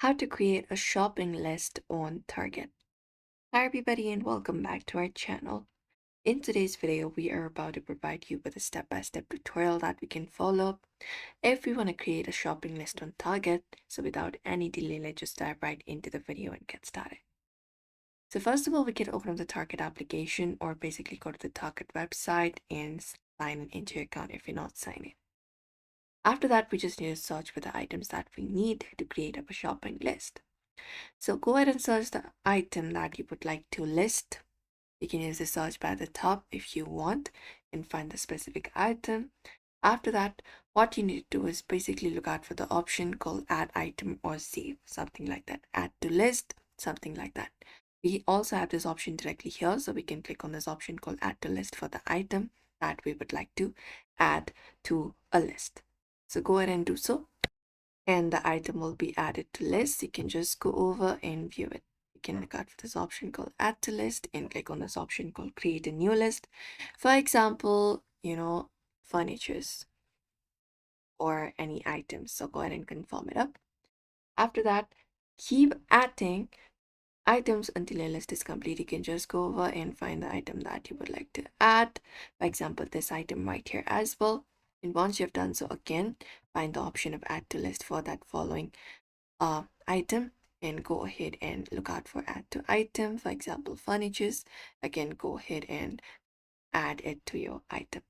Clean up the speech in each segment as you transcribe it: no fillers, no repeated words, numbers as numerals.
How to create a shopping list on Target. Hi everybody and welcome back to our channel. In today's video, we are about to provide you with a step-by-step tutorial that we can follow if we want to create a shopping list on Target. So without any delay, let's just dive right into the video and get started. So first of all, we can open up the Target application or basically go to the Target website and sign in into your account if you're not signed in. After that, we just need to search for the items that we need to create up a shopping list. So go ahead and search the item that you would like to list. You can use the search bar at the top if you want and find the specific item. After that, what you need to do is basically look out for the option called add item or save, something like that. Add to list, something like that. We also have this option directly here, so we can click on this option called add to list for the item that we would like to add to a list. So go ahead and do so and the item will be added to list. You can just go over and view it. You can look out for this option called add to list and click on this option called create a new list. For example, furnitures or any items. So go ahead and confirm it up. After that, keep adding items until your list is complete. You can just go over and find the item that you would like to add. For example, this item right here as well. And once you've done so, again, find the option of add to list for that following item and go ahead and look out for add to item. For example, furnitures. Again, go ahead and add it to your item.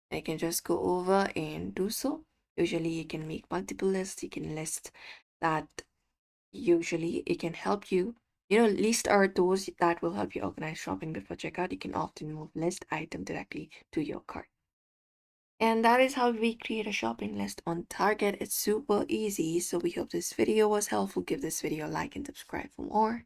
I can just go over and do so. Usually you can make multiple lists. You can list that. Usually it can help you. List are those that will help you organize shopping before checkout. You can often move list item directly to your cart. And that is how we create a shopping list on Target. It's super easy. So we hope this video was helpful. Give this video a like and subscribe for more.